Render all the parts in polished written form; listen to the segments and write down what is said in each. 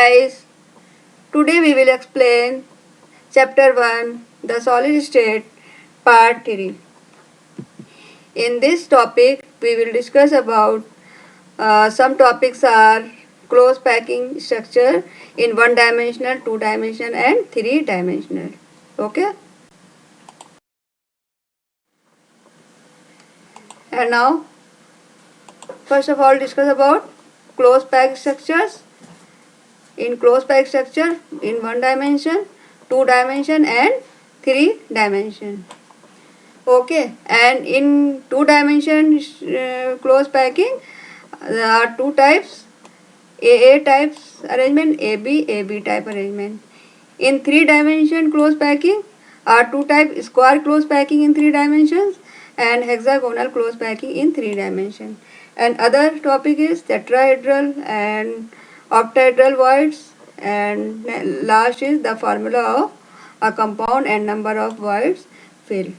guys, today we will explain chapter 1, the solid state, part 3. In this topic we will discuss about some topics are close packing structure in one dimensional, two dimensional and three dimensional. Okay. And now first of all discuss about close packed structures. In close packed structure in one dimension, two dimension and three dimension. Okay, and in two dimension close packing there are two types, AA types arrangement, AB type arrangement. In three dimension close packing are two types, square close packing in three dimensions and hexagonal close packing in three dimension. And other topic is tetrahedral and octahedral voids, and last is the formula of a compound and number of voids filled.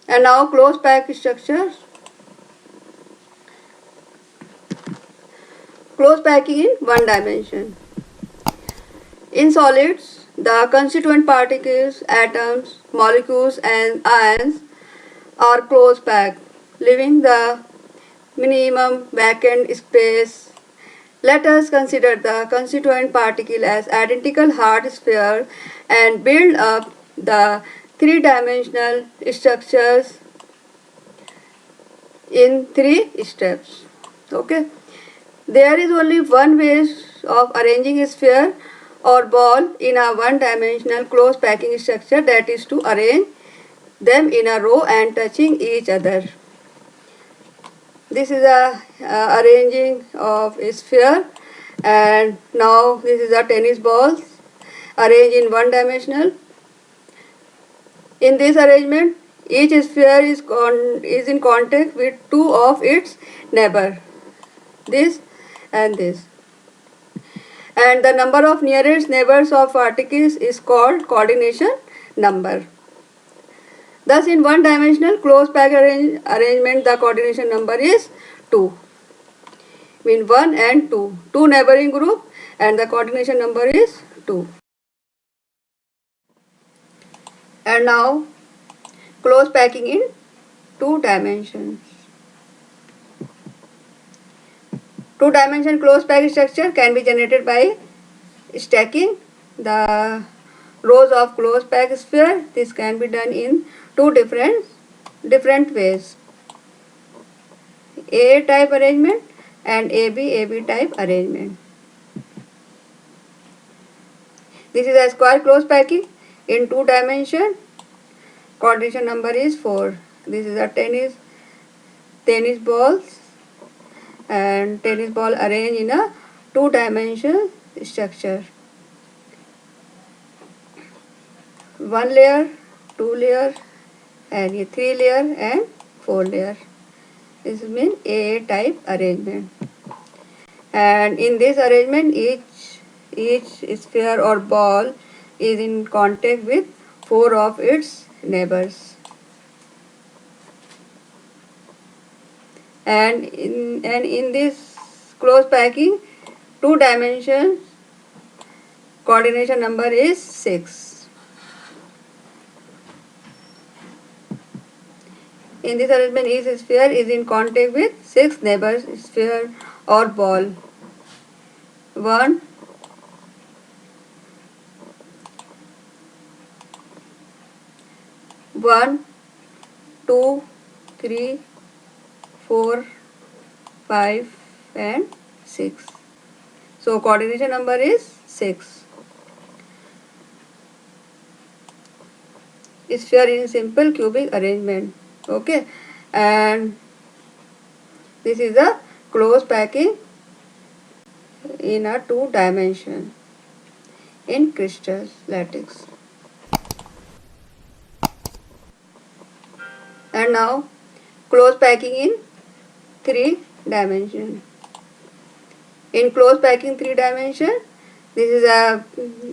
And now close pack structures. Close packing in one dimension. In solids, the constituent particles, atoms, molecules and ions are close packed, leaving the minimum vacant space. Let us consider the constituent particle as identical hard sphere and build up the three-dimensional structures in 3 steps. Okay. There is only one way of arranging a sphere or ball in a one-dimensional close packing structure, that is to arrange them in a row and touching each other. This is a arranging of a sphere, and now this is a tennis balls arranged in one dimensional. In this arrangement, each sphere is in contact with two of its neighbor, this and this. And the number of nearest neighbors of particles is called coordination number. Thus, in one dimensional close pack arrangement, the coordination number is 2. Mean 1 and 2. Two neighboring group and the coordination number is 2. And now close packing in two dimensions. Two-dimension close pack structure can be generated by stacking the rows of close pack sphere. This can be done in two different ways: AA type arrangement and AB type arrangement. This is a square close packing in two dimension. Coordination number is 4. This is a tennis balls and tennis ball arranged in a two-dimensional structure. 1 layer, 2 layer, and 3 layer and 4 layer. This means AA type arrangement. And in this arrangement, each sphere or ball is in contact with 4 of its neighbors. And in this close packing, two dimensions coordination number is 6. In this arrangement, each sphere is in contact with 6 neighbors sphere or ball. 1, 2, 3, 4, 5 and 6. So coordination number is 6. Sphere in simple cubic arrangement. Okay, and this is a close packing in a two dimension in crystal lattice. And now close packing in 3 dimension. In close packing 3 dimension, this is a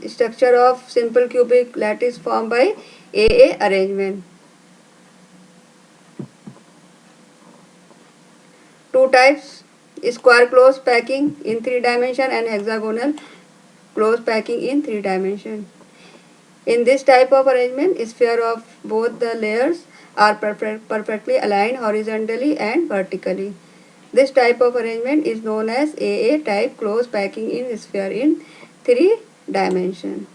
structure of simple cubic lattice formed by AA arrangement. Two types: square close packing in 3 dimension and hexagonal close packing in 3 dimension. In this type of arrangement, sphere of both the layers are perfectly aligned horizontally and vertically. This type of arrangement is known as AA type close packing in sphere in 3 dimension.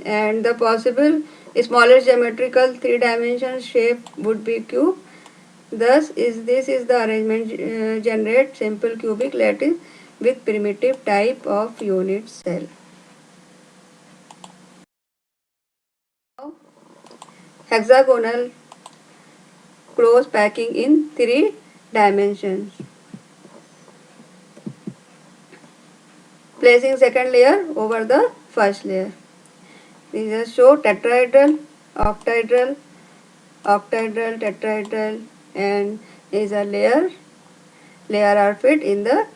And the possible smallest geometrical 3 dimension shape would be cube. Thus, this is the arrangement generate simple cubic lattice with primitive type of unit cell. Hexagonal close packing in 3 dimensions. Placing second layer over the first layer. These are show tetrahedral, octahedral, octahedral, tetrahedral, and is a layer. Layer are fit in the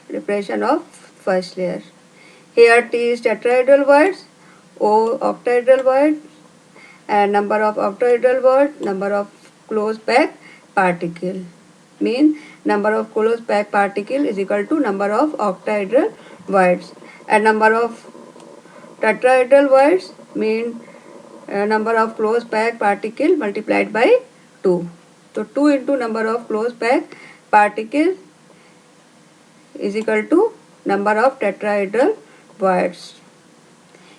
repression of first layer. Here T is tetrahedral words, O octahedral word, and number of octahedral word, number of close packed particle. Mean number of close packed particle is equal to number of octahedral words, and number of tetrahedral words mean number of close packed particle multiplied by 2. So 2 into number of close packed particle is equal to number of tetrahedral words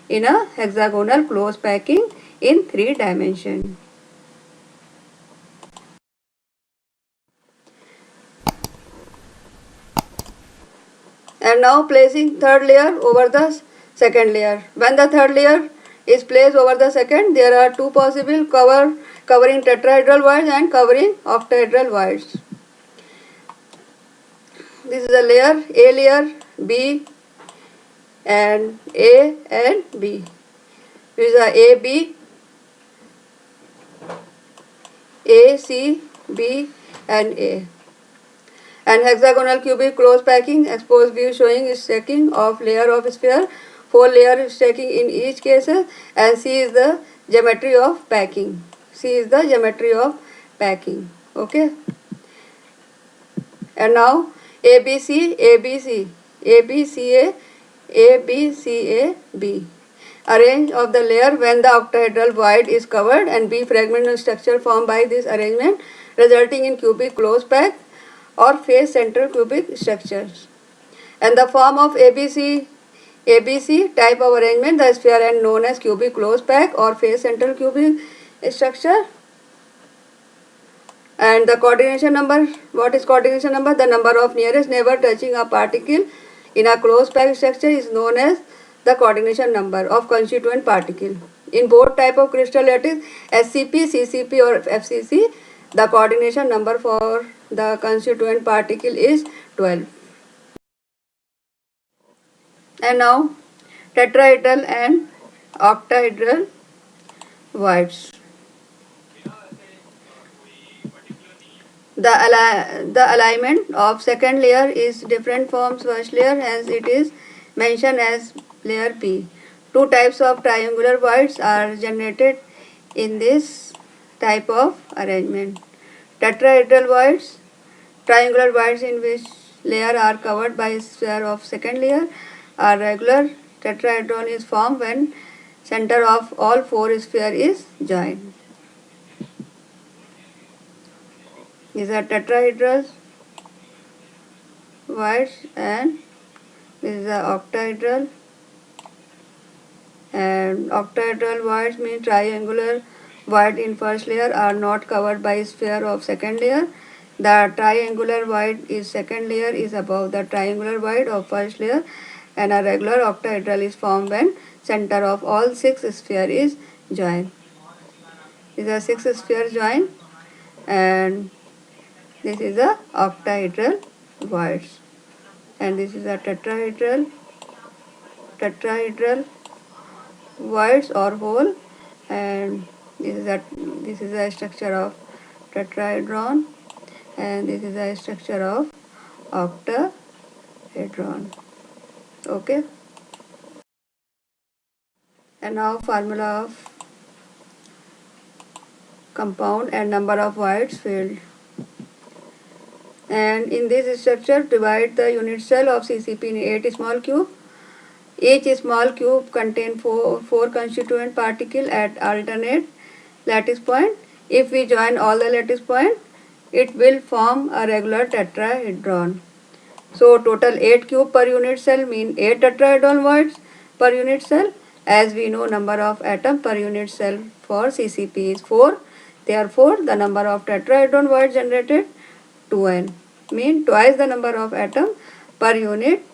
in a hexagonal close packing in 3 dimension. And now placing third layer over the second layer. When the third layer is placed over the second, there are two possible covering tetrahedral words and covering octahedral words. This is a layer, B and A and B. This is a A, B, A, C, B and A. And hexagonal cubic close packing exposed view showing stacking of layer of sphere, 4 layer stacking in each case, and C is the geometry of packing. C is the geometry of packing. Okay. And now ABC, ABC, ABCA, ABCAB. Arrange of the layer when the octahedral void is covered and B fragment structure formed by this arrangement resulting in cubic close pack or face central cubic structures. And the form of ABC type of arrangement, the sphere and known as cubic close pack or face central cubic structure. And the coordination number, what is coordination number? The number of nearest neighbor touching a particle in a close packed structure is known as the coordination number of constituent particle. In both type of crystal lattice, SCP, CCP or FCC, the coordination number for the constituent particle is 12. And now tetrahedral and octahedral voids. The alignment of second layer is different from first layer, hence it is mentioned as layer B. Two types of triangular voids are generated in this type of arrangement. Tetrahedral voids, triangular voids in which layer are covered by sphere of second layer are regular. Tetrahedron is formed when center of all 4 sphere is joined. These are tetrahedral voids and this is the octahedral. And octahedral voids mean triangular void in first layer are not covered by sphere of second layer. The triangular void is second layer is above the triangular void of first layer, and a regular octahedral is formed when center of all 6 sphere is joined. These are 6 sphere joined, and this is the octahedral voids, and this is a tetrahedral voids or hole, and this is a structure of tetrahedron, and this is a structure of octahedron. Okay. And now formula of compound and number of voids filled. And in this structure, divide the unit cell of CCP in 8 small cube. Each small cube contains four constituent particles at alternate lattice point. If we join all the lattice points, it will form a regular tetrahedron. So total 8 cube per unit cell mean 8 tetrahedron voids per unit cell. As we know, number of atom per unit cell for CCP is 4. Therefore, the number of tetrahedron voids generated 2n, mean twice the number of atom per unit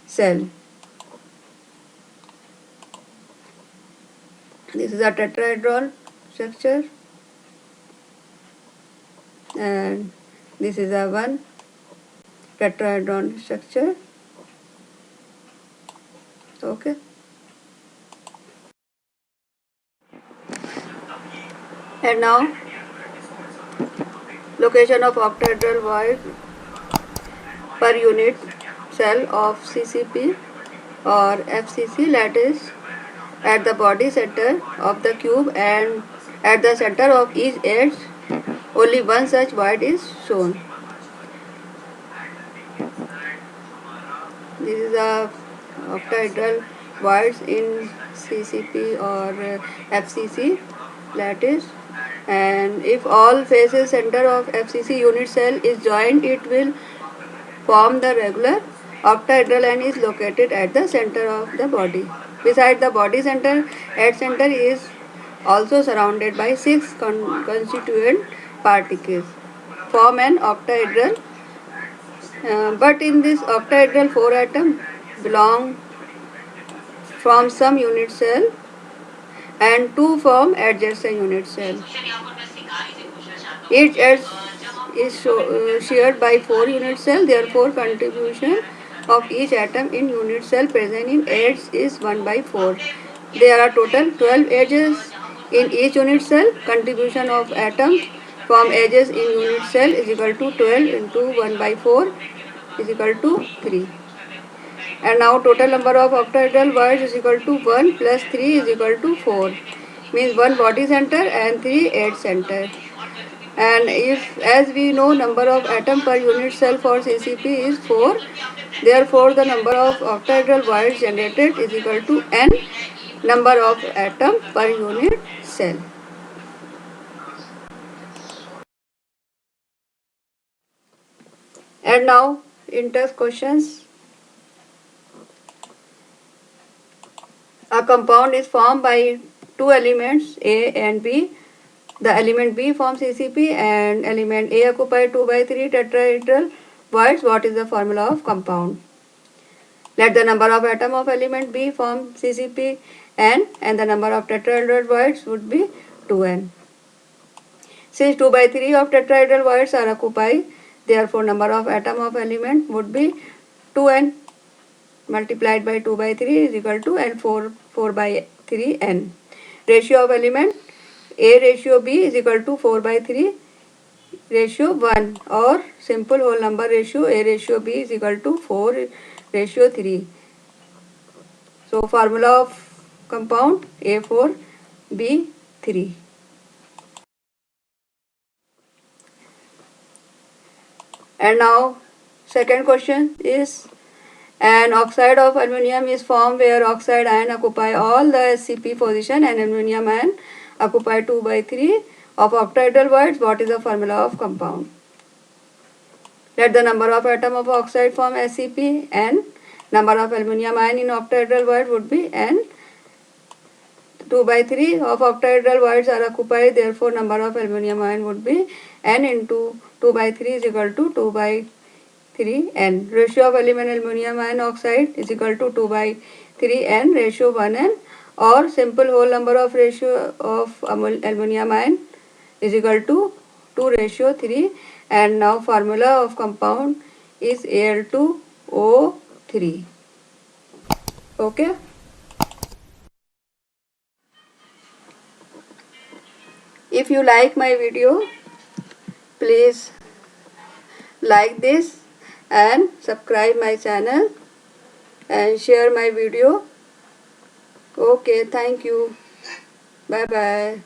cell. This is a tetrahedron structure, and this is a one tetrahedron structure. Okay. And now, location of octahedral void per unit cell of CCP or FCC lattice at the body center of the cube, and at the center of each edge only one such void is shown. This is a octahedral voids in CCP or FCC lattice, and if all faces center of FCC unit cell is joined, it will form the regular octahedral and is located at the center of the body. Beside the body center, at center is also surrounded by 6 constituent particles, form an octahedral. But in this octahedral 4 atoms belong from some unit cell and 2 from adjacent unit cell. Each edge is shared by 4 unit cell. Therefore, contribution of each atom in unit cell present in edge is 1 by 4. There are total 12 edges in each unit cell. Contribution of atoms from edges in unit cell is equal to 12 into 1 by 4 is equal to 3. And now total number of octahedral voids is equal to 1 plus 3 is equal to 4. Means 1 body center and 3 edge center. And if, as we know, number of atom per unit cell for CCP is 4, therefore the number of octahedral voids generated is equal to n number of atom per unit cell. And now in-test questions. A compound is formed by 2 elements A and B. The element B forms CCP and element A occupy 2 by 3 tetrahedral voids. What is the formula of compound? Let the number of atom of element B form CCP n, and the number of tetrahedral voids would be 2n. Since 2 by 3 of tetrahedral voids are occupied, therefore number of atom of element would be 2n multiplied by 2 by 3 is equal to n 4 by 3 n. Ratio of element A ratio B is equal to 4 by 3 ratio 1, or simple whole number ratio A ratio B is equal to 4 ratio 3. So formula of compound A4 B3. And now second question is, an oxide of aluminum is formed where oxide ion occupy all the SCP position and aluminum ion occupy 2 by 3 of octahedral voids. What is the formula of compound? Let the number of atom of oxide form SCP n. Number of aluminum ion in octahedral void would be n. 2 by 3 of octahedral voids are occupied, therefore number of aluminum ion would be n into 2 by 3 is equal to 2 by 3 n. Ratio of element aluminum ion oxide is equal to 2 by 3 n ratio 1 n, or simple whole number of ratio of aluminum ion is equal to 2 ratio 3. And now formula of compound is Al2O3. Okay. If you like my video, please like this and subscribe my channel and share my video. Okay, thank you. Bye bye.